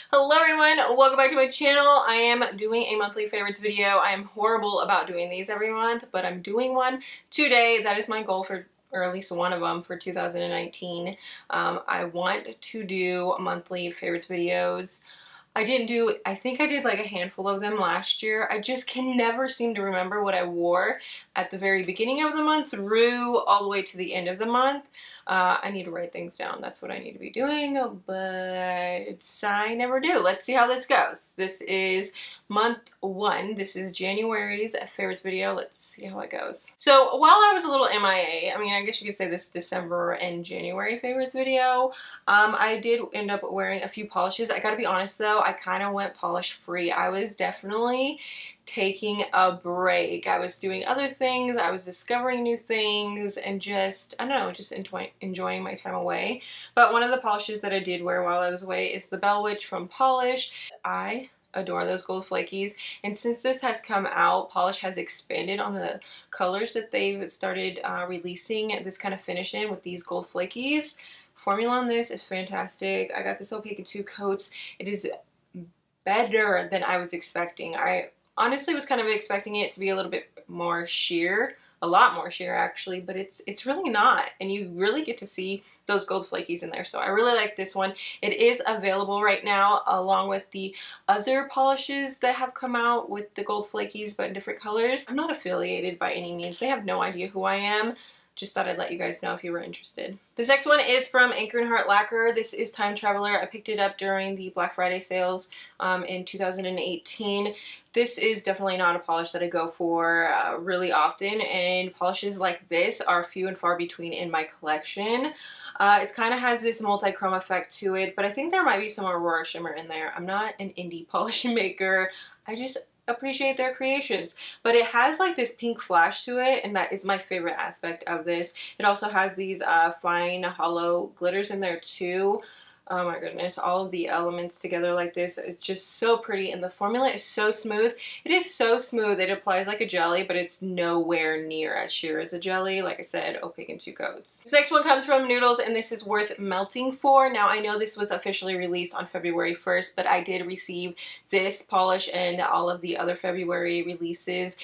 Hello everyone, welcome back to my channel. I am doing a monthly favorites video. I am horrible about doing these every month, but I'm doing one today. That is my goal for, or at least one of them for 2019. I want to do monthly favorites videos. I think I did like a handful of them last year. I just can never seem to remember what I wore at the very beginning of the month through all the way to the end of the month. I need to write things down. That's what I need to be doing, but I never do. Let's see how this goes. This is month 1. This is January's favorites video. Let's see how it goes. So while I was a little MIA, I mean, I guess you could say this December and January favorites video, I did end up wearing a few polishes. I gotta be honest though, I kind of went polish free. I was definitely taking a break. I was doing other things, I was discovering new things, and just, I don't know, just enjoying my time away. But one of the polishes that I did wear while I was away is the Belle from Pahlish. I adore those gold flakies, and since this has come out, Pahlish has expanded on the colors that they've started releasing this kind of finish in with these gold flakies. Formula on this is fantastic. I got this opaque in 2 coats. It is better than I was expecting. I honestly was kind of expecting it to be a little bit more sheer, a lot more sheer actually, but it's really not, and you really get to see those gold flakies in there. So I really like this one. It is available right now along with the other polishes that have come out with the gold flakies but in different colors. I'm not affiliated by any means. They have no idea who I am. Just thought I'd let you guys know if you were interested. This next one is from Anchor and Heart Lacquer. This is Time Traveler. I picked it up during the Black Friday sales in 2018. This is definitely not a polish that I go for really often, and polishes like this are few and far between in my collection. It kind of has this multi-chrome effect to it, but I think there might be some Aurora shimmer in there. I'm not an indie polish maker. I just appreciate their creations, but it has like this pink flash to it, and that is my favorite aspect of this. It also has these fine hollow glitters in there too. Oh my goodness, all of the elements together like this, it's just so pretty, and the formula is so smooth. It is so smooth, it applies like a jelly, but it's nowhere near as sheer as a jelly. Like I said, opaque in 2 coats. This next one comes from Noodles, and this is Worth Melting For. Now I know this was officially released on February 1st, but I did receive this polish and all of the other February releases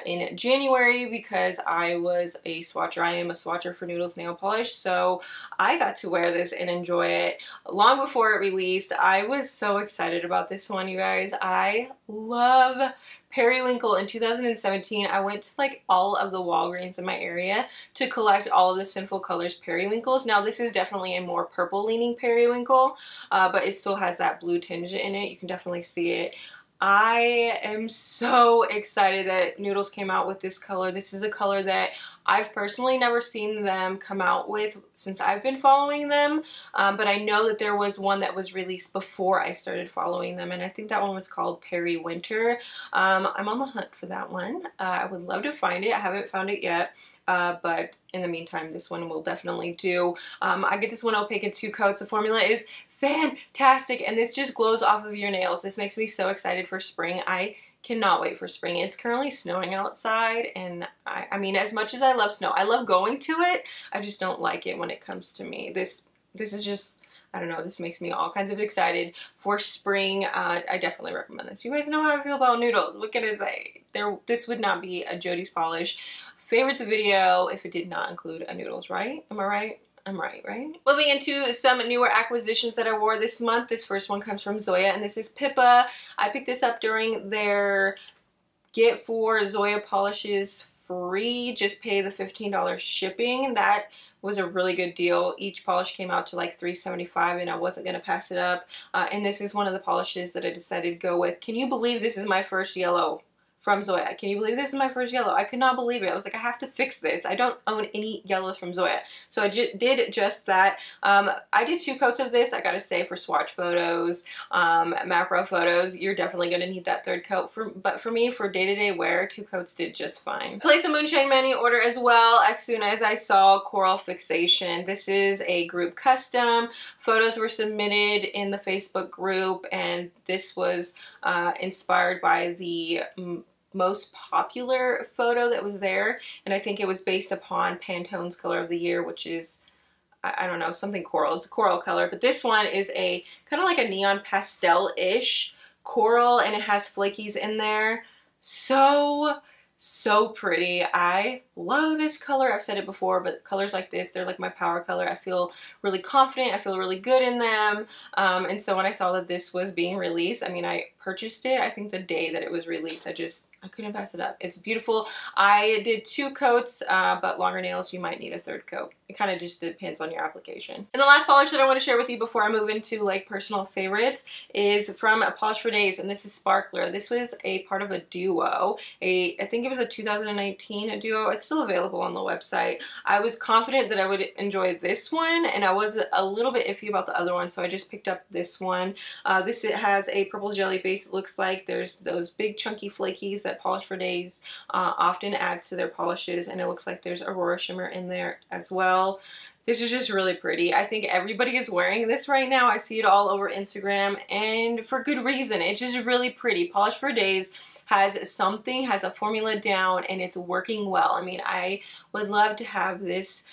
in January because I was a swatcher. I am a swatcher for Noodles nail polish, so I got to wear this and enjoy it. Long before it released, I was so excited about this one, you guys. I love periwinkle. In 2017, I went to like all of the Walgreens in my area to collect all of the Sinful Colors periwinkles. Now this is definitely a more purple leaning periwinkle, but it still has that blue tinge in it. You can definitely see it. I am so excited that Noodles came out with this color. This is a color that I've personally never seen them come out with since I've been following them, but I know that there was one that was released before I started following them, and I think that one was called Peri Winter. I'm on the hunt for that one. I would love to find it. I haven't found it yet, but in the meantime, this one will definitely do. I get this one opaque in 2 coats. The formula is fantastic, and this just glows off of your nails. This makes me so excited for spring. I cannot wait for spring. It's currently snowing outside, and I mean, as much as I love snow, I love going to it, I just don't like it when it comes to me. This is just, I don't know, this makes me all kinds of excited for spring. I definitely recommend this. You guys know how I feel about Noodles. What can I say? This would not be a JodisPolish favorites video if it did not include a Noodles, right? Am I right? I'm right? Moving into some newer acquisitions that I wore this month. This first one comes from Zoya, and this is Pippa. I picked this up during their Get 4 Zoya polishes free, just pay the $15 shipping. That was a really good deal. Each polish came out to like $3.75, and I wasn't going to pass it up. And this is one of the polishes that I decided to go with. Can you believe this is my first yellow from Zoya? Can you believe this is my first yellow? I could not believe it. I was like, I have to fix this. I don't own any yellows from Zoya. So I did just that. I did 2 coats of this, I gotta say, for swatch photos, macro photos. You're definitely gonna need that 3rd coat. But for me, for day-to-day wear, 2 coats did just fine. Placed a Moonshine Mani order as well as soon as I saw Coral Fixation. This is a group custom. Photos were submitted in the Facebook group, and this was inspired by the most popular photo that was there, and I think it was based upon Pantone's color of the year, which is I don't know, something coral. It's a coral color, but this one is a kind of like a neon pastel-ish coral, and it has flakies in there. So pretty. I love this color. I've said it before, but colors like this, they're like my power color. I feel really confident. I feel really good in them. And so when I saw that this was being released, I mean, I purchased it, I think the day that it was released. I couldn't pass it up. It's beautiful. I did 2 coats, but longer nails, you might need a 3rd coat. It kind of just depends on your application. And the last polish that I want to share with you before I move into like personal favorites is from Polish for Days, and this is Sparkler. This was a part of a duo. I think it was a 2019 duo. It's still available on the website. I was confident that I would enjoy this one, and I was a little bit iffy about the other one, so I just picked up this one. This it has a purple jelly base. It looks like there's those big chunky flakies that Polish for Days often adds to their polishes, and it looks like there's Aurora Shimmer in there as well. This is just really pretty. I think everybody is wearing this right now. I see it all over Instagram, and for good reason. It's just really pretty. Polish for Days has a formula down, and it's working well. I mean, I would love to have this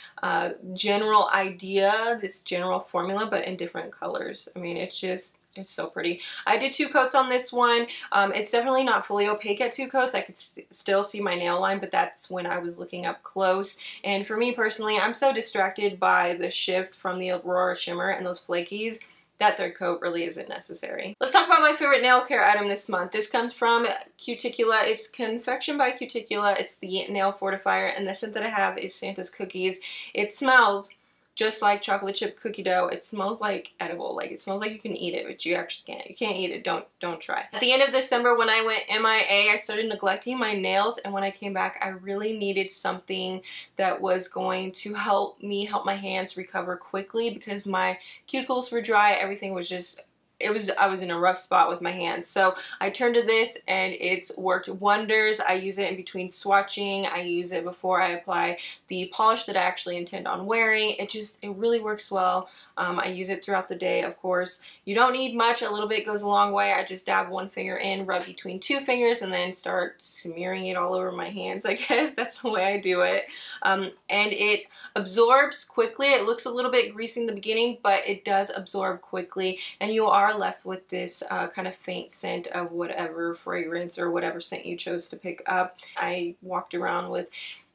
general idea, this general formula, but in different colors. I mean, it's so pretty. I did 2 coats on this one. It's definitely not fully opaque at 2 coats. I could still see my nail line, but that's when I was looking up close. And for me personally, I'm so distracted by the shift from the Aurora Shimmer and those flakies that 3rd coat really isn't necessary. Let's talk about my favorite nail care item this month. This comes from Cuticula. It's Confection by Cuticula. It's the nail fortifier, and the scent that I have is Santa's Cookies. It smells just like chocolate chip cookie dough. It smells like edible. Like, it smells like you can eat it, but you actually can't. You can't eat it. Don't try. At the end of December, when I went MIA, I started neglecting my nails, and when I came back, I really needed something that was going to help my hands recover quickly, because my cuticles were dry. Everything was just, I was in a rough spot with my hands. So I turned to this, and it's worked wonders. I use it in between swatching. I use it before I apply the polish that I actually intend on wearing. It really works well. I use it throughout the day, of course. You don't need much. A little bit goes a long way. I just dab 1 finger in, rub between 2 fingers, and then start smearing it all over my hands. I guess that's the way I do it. And it absorbs quickly. It looks a little bit greasy in the beginning, but it does absorb quickly, and you are left with this kind of faint scent of whatever fragrance or whatever scent you chose to pick up. I walked around with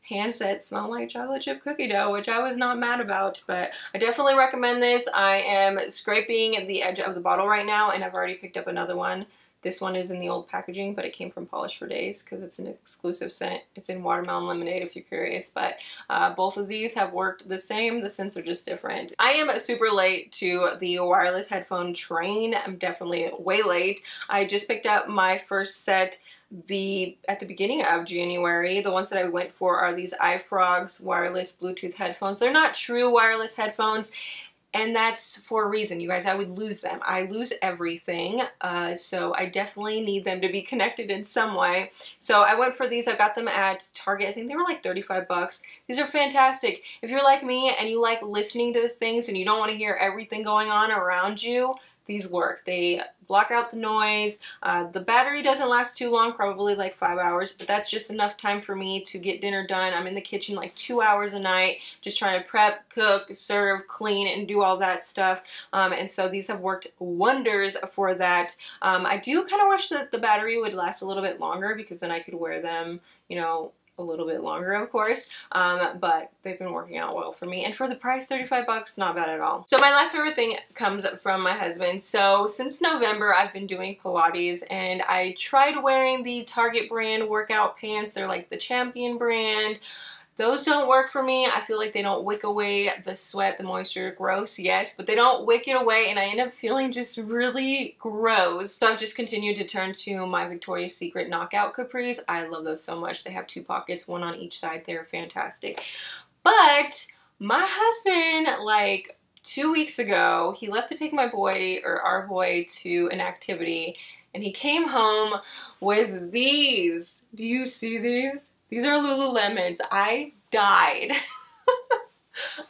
hands that smell like chocolate chip cookie dough, which I was not mad about, but I definitely recommend this. I am scraping the edge of the bottle right now, and I've already picked up another one. This one is in the old packaging, but it came from Polish for Days because it's an exclusive scent. It's in Watermelon Lemonade if you're curious, but both of these have worked the same. The scents are just different. I am super late to the wireless headphone train. I'm definitely way late. I just picked up my first set at the beginning of January. The ones that I went for are these iFrogz wireless Bluetooth headphones. They're not true wireless headphones, and that's for a reason, you guys. I would lose them. I lose everything, so I definitely need them to be connected in some way. So I went for these. I got them at Target. I think they were like 35 bucks. These are fantastic. If you're like me and you like listening to the things and you don't want to hear everything going on around you, these work. They block out the noise. The battery doesn't last too long, probably like 5 hours, but that's just enough time for me to get dinner done. I'm in the kitchen like 2 hours a night, just trying to prep, cook, serve, clean, and do all that stuff. And so these have worked wonders for that. I do kind of wish that the battery would last a little bit longer, because then I could wear them, you know, a little bit longer, of course, but they've been working out well for me, and for the price, 35 bucks, not bad at all. So my last favorite thing comes from my husband. So since November, I've been doing Pilates, and I tried wearing the Target brand workout pants. They're like the Champion brand. Those don't work for me. I feel like they don't wick away the sweat, the moisture. Gross, yes, but they don't wick it away, and I end up feeling just really gross. So I've just continued to turn to my Victoria's Secret knockout capris. I love those so much. They have 2 pockets, 1 on each side. They're fantastic. But my husband, like 2 weeks ago, he left to take my boy, or our boy, to an activity, and he came home with these. Do you see these? These are Lululemons. I died.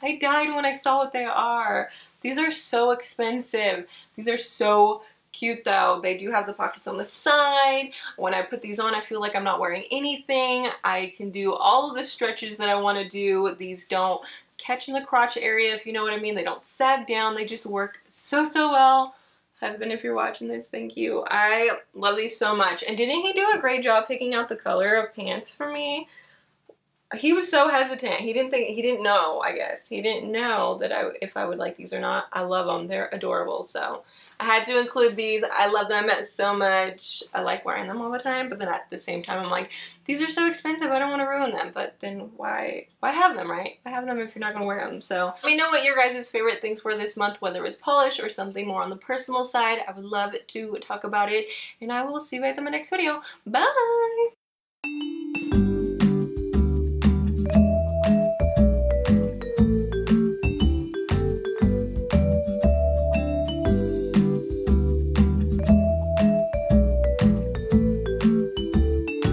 I died when I saw what they are. These are so expensive. These are so cute though. They do have the pockets on the side. When I put these on, I feel like I'm not wearing anything. I can do all of the stretches that I want to do. These don't catch in the crotch area, if you know what I mean. They don't sag down. They just work so well. Husband, if you're watching this, thank you. I love these so much. And didn't he do a great job picking out the color of pants for me? He was so hesitant. He didn't know, I guess. He didn't know that if I would like these or not. I love them. They're adorable. So I had to include these. I love them so much. I like wearing them all the time, but then at the same time I'm like, these are so expensive. I don't want to ruin them. But then why have them, right? Why have them if you're not going to wear them? So let me know what your guys' favorite things were this month, whether it was polish or something more on the personal side. I would love to talk about it. And I will see you guys in my next video. Bye!